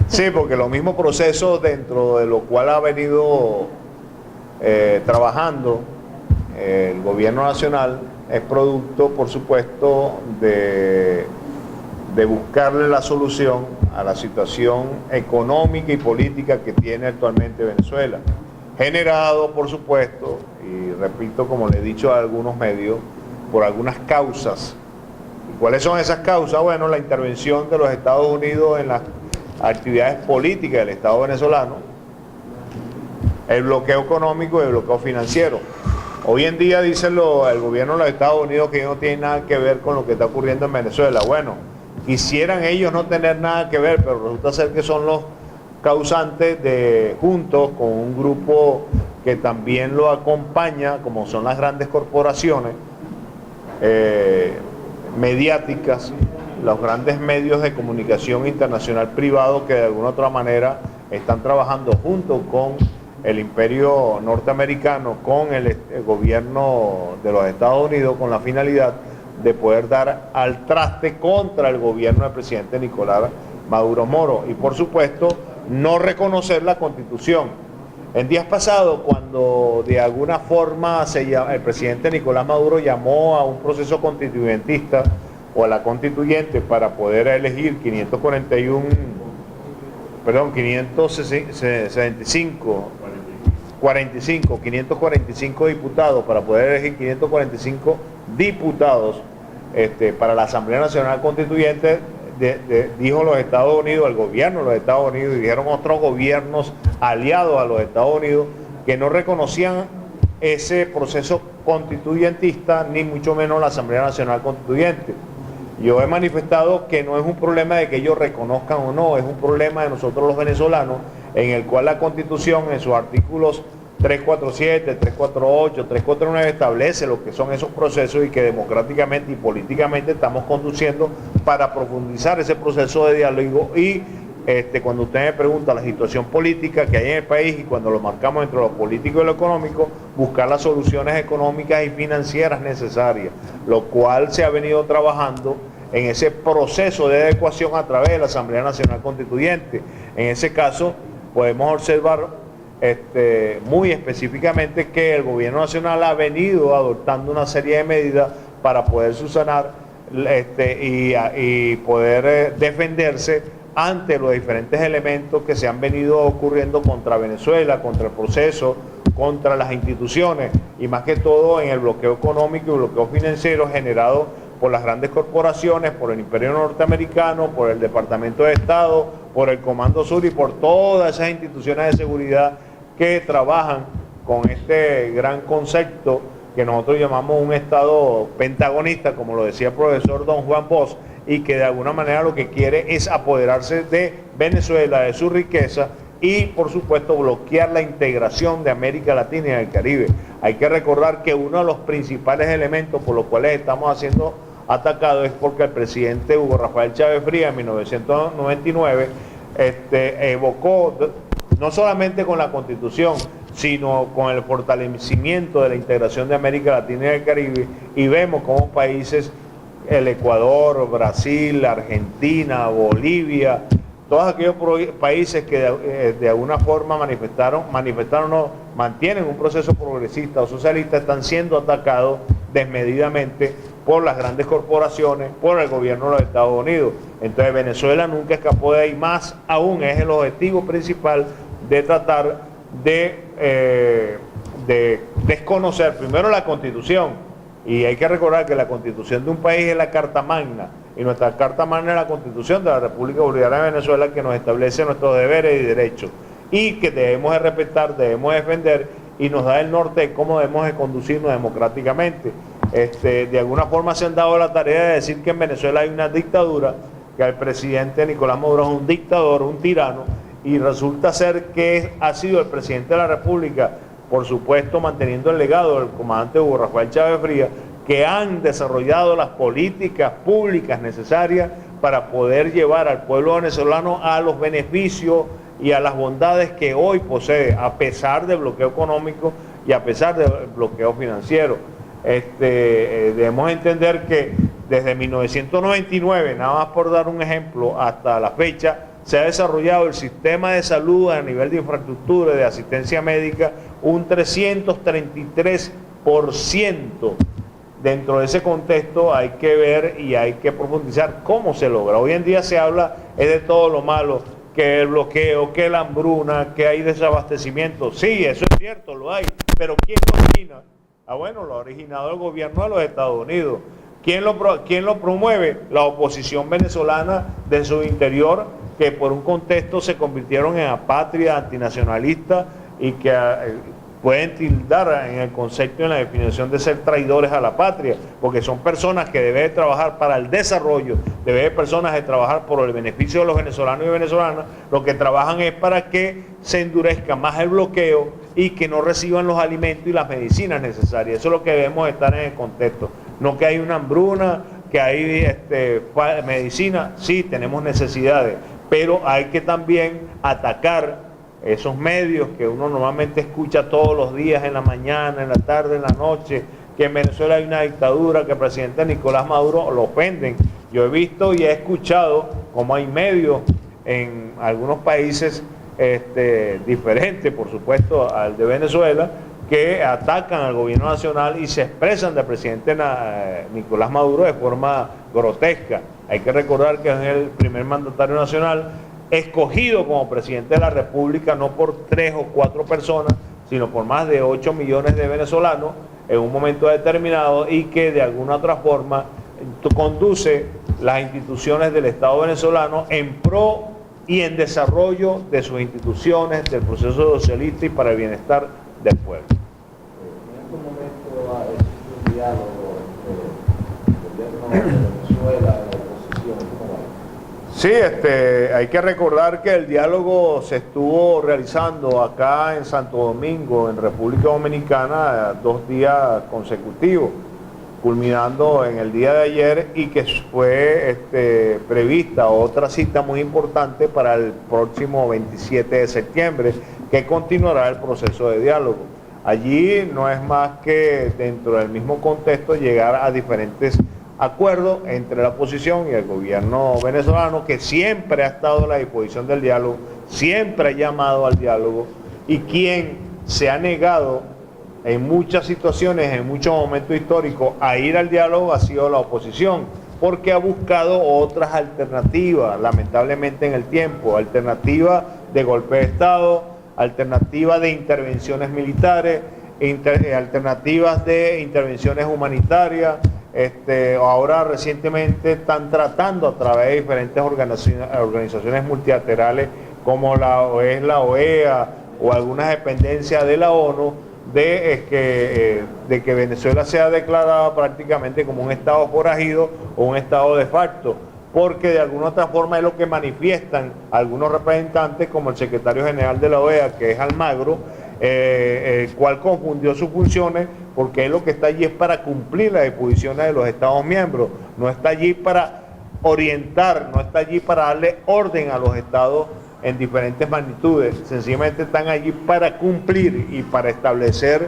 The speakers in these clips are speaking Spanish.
Sí, porque los mismos procesos dentro de lo cual ha venido trabajando el gobierno nacional es producto, por supuesto, de buscarle la solución a la situación económica y política que tiene actualmente Venezuela, generado, por supuesto, y repito, como le he dicho a algunos medios, por algunas causas. ¿Y cuáles son esas causas? Bueno, la intervención de los Estados Unidos en las actividades políticas del Estado venezolano, el bloqueo económico y el bloqueo financiero. Hoy en día dice el gobierno de los Estados Unidos que no tiene nada que ver con lo que está ocurriendo en Venezuela. Bueno, quisieran ellos no tener nada que ver, pero resulta ser que son los causantes de, juntos con un grupo que también lo acompaña, como son las grandes corporaciones mediáticas, los grandes medios de comunicación internacional privados que de alguna otra manera están trabajando junto con el imperio norteamericano, con el gobierno de los Estados Unidos, con la finalidad de poder dar al traste contra el gobierno del presidente Nicolás Maduro Moro y por supuesto no reconocer la Constitución. En días pasados, cuando de alguna forma el presidente Nicolás Maduro llamó a un proceso constituyentista o a la constituyente para poder elegir 545 diputados, para poder elegir 545 diputados para la Asamblea Nacional Constituyente, dijo los Estados Unidos, el gobierno de los Estados Unidos, y dijeron otros gobiernos aliados a los Estados Unidos, que no reconocían ese proceso constituyentista, ni mucho menos la Asamblea Nacional Constituyente. Yo he manifestado que no es un problema de que ellos reconozcan o no, es un problema de nosotros los venezolanos, en el cual la Constitución en sus artículos 347, 348, 349 establece lo que son esos procesos y que democráticamente y políticamente estamos conduciendo para profundizar ese proceso de diálogo y cuando usted me pregunta la situación política que hay en el país y cuando lo marcamos entre lo político y lo económico, buscar las soluciones económicas y financieras necesarias, lo cual se ha venido trabajando en ese proceso de adecuación a través de la Asamblea Nacional Constituyente. En ese caso podemos observar muy específicamente que el gobierno nacional ha venido adoptando una serie de medidas para poder subsanar y poder defenderse ante los diferentes elementos que se han venido ocurriendo contra Venezuela, contra el proceso, contra las instituciones y más que todo en el bloqueo económico y bloqueo financiero generado por las grandes corporaciones, por el imperio norteamericano, por el Departamento de Estado, por el Comando Sur y por todas esas instituciones de seguridad que trabajan con este gran concepto que nosotros llamamos un Estado pentagonista, como lo decía el profesor Don Juan Bosch, y que de alguna manera lo que quiere es apoderarse de Venezuela, de su riqueza y por supuesto bloquear la integración de América Latina y del Caribe. Hay que recordar que uno de los principales elementos por los cuales estamos siendo atacados es porque el presidente Hugo Rafael Chávez Frías en 1999 evocó, no solamente con la Constitución, sino con el fortalecimiento de la integración de América Latina y del Caribe, y vemos como países, el Ecuador, Brasil, Argentina, Bolivia, todos aquellos países que de alguna forma mantienen un proceso progresista o socialista, están siendo atacados desmedidamente por las grandes corporaciones, por el gobierno de los Estados Unidos. Entonces Venezuela nunca escapó de ahí, más aún es el objetivo principal de tratar de desconocer primero la Constitución. Y hay que recordar que la Constitución de un país es la Carta Magna, y nuestra Carta Magna es la Constitución de la República Bolivariana de Venezuela, que nos establece nuestros deberes y derechos, y que debemos de respetar, debemos de defender, y nos da el norte de cómo debemos de conducirnos democráticamente. De alguna forma se han dado la tarea de decir que en Venezuela hay una dictadura, que el presidente Nicolás Maduro es un dictador, un tirano, y resulta ser que ha sido el presidente de la República, por supuesto manteniendo el legado del comandante Hugo Rafael Chávez Frías, que han desarrollado las políticas públicas necesarias para poder llevar al pueblo venezolano a los beneficios y a las bondades que hoy posee, a pesar del bloqueo económico y a pesar del bloqueo financiero. Debemos entender que desde 1999, nada más por dar un ejemplo, hasta la fecha, se ha desarrollado el sistema de salud a nivel de infraestructura, de asistencia médica, un 333%. Dentro de ese contexto hay que ver y hay que profundizar cómo se logra. Hoy en día se habla de todo lo malo, que el bloqueo, que la hambruna, que hay desabastecimiento. Sí, eso es cierto, lo hay, pero ¿quién lo origina? Bueno, lo ha originado el gobierno de los Estados Unidos. ¿Quién lo promueve? La oposición venezolana de su interior, que por un contexto se convirtieron en apátrida, antinacionalista y que pueden tildar en el concepto y en la definición de ser traidores a la patria, porque son personas que deben trabajar para el desarrollo, deben personas de trabajar por el beneficio de los venezolanos y venezolanas, lo que trabajan es para que se endurezca más el bloqueo y que no reciban los alimentos y las medicinas necesarias. Eso es lo que debemos estar en el contexto, no que hay una hambruna, que hay medicina. Sí, tenemos necesidades, pero hay que también atacar esos medios que uno normalmente escucha todos los días, en la mañana, en la tarde, en la noche, que en Venezuela hay una dictadura, que el presidente Nicolás Maduro lo ofenden. Yo he visto y he escuchado cómo hay medios en algunos países diferentes, por supuesto, al de Venezuela, que atacan al gobierno nacional y se expresan del presidente Nicolás Maduro de forma grotesca. Hay que recordar que es el primer mandatario nacional escogido como presidente de la República no por 3 o 4 personas, sino por más de 8 millones de venezolanos en un momento determinado, y que de alguna otra forma conduce las instituciones del Estado venezolano en pro y en desarrollo de sus instituciones, del proceso socialista y para el bienestar del pueblo. En este momento existe un diálogo entre el gobierno de Venezuela y la oposición. ¿Cómo va? Sí, hay que recordar que el diálogo se estuvo realizando acá en Santo Domingo, en República Dominicana, 2 días consecutivos, culminando en el día de ayer, y que fue prevista otra cita muy importante para el próximo 27 de septiembre, que continuará el proceso de diálogo. Allí no es más que, dentro del mismo contexto, llegar a diferentes acuerdo entre la oposición y el gobierno venezolano, que siempre ha estado a la disposición del diálogo, siempre ha llamado al diálogo, y quien se ha negado en muchas situaciones, en muchos momentos históricos, a ir al diálogo ha sido la oposición, porque ha buscado otras alternativas, lamentablemente en el tiempo, alternativas de golpe de Estado, alternativas de intervenciones militares, alternativas de intervenciones humanitarias. Ahora recientemente están tratando a través de diferentes organizaciones multilaterales como la OEA o algunas dependencias de la ONU de que Venezuela sea declarada prácticamente como un estado forajido o un estado de facto, porque de alguna otra forma es lo que manifiestan algunos representantes, como el secretario general de la OEA, que es Almagro, el cual confundió sus funciones, porque él lo que está allí es para cumplir las disposiciones de los Estados miembros, no está allí para orientar, no está allí para darle orden a los Estados en diferentes magnitudes, sencillamente están allí para cumplir y para establecer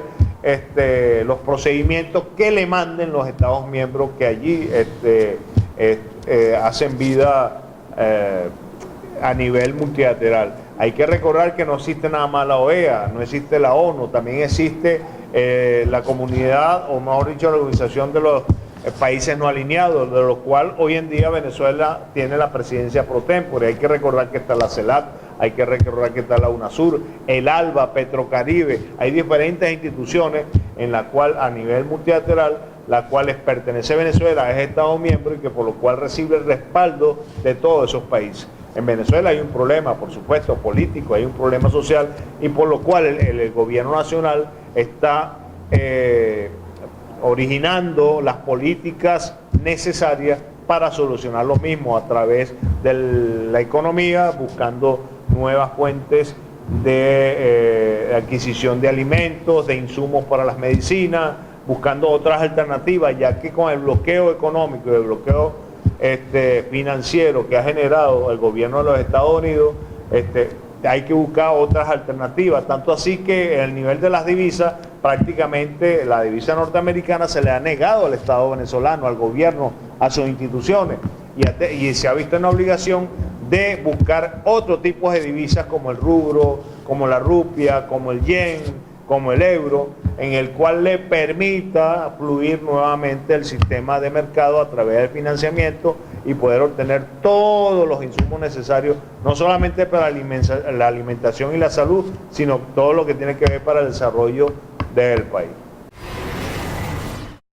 los procedimientos que le manden los Estados miembros que allí hacen vida a nivel multilateral. Hay que recordar que no existe nada más la OEA, no existe la ONU, también existe la comunidad, o mejor dicho, la organización de los países no alineados, de los cuales hoy en día Venezuela tiene la presidencia pro tempore. Hay que recordar que está la CELAC, hay que recordar que está la UNASUR, el ALBA, Petrocaribe. Hay diferentes instituciones en las cuales, a nivel multilateral, las cuales pertenece Venezuela, es Estado miembro, y que por lo cual recibe el respaldo de todos esos países. En Venezuela hay un problema, por supuesto, político, hay un problema social, y por lo cual el gobierno nacional está originando las políticas necesarias para solucionar lo mismo a través de la economía, buscando nuevas fuentes de adquisición de alimentos, de insumos para las medicinas, buscando otras alternativas, ya que con el bloqueo económico y el bloqueo financiero que ha generado el gobierno de los Estados Unidos, hay que buscar otras alternativas, tanto así que el nivel de las divisas, prácticamente la divisa norteamericana se le ha negado al Estado venezolano, al gobierno, a sus instituciones, y se ha visto en la obligación de buscar otro tipo de divisas como el rubro, como la rupia, como el yen, como el euro, en el cual le permita fluir nuevamente el sistema de mercado a través del financiamiento y poder obtener todos los insumos necesarios, no solamente para la alimentación y la salud, sino todo lo que tiene que ver para el desarrollo del país.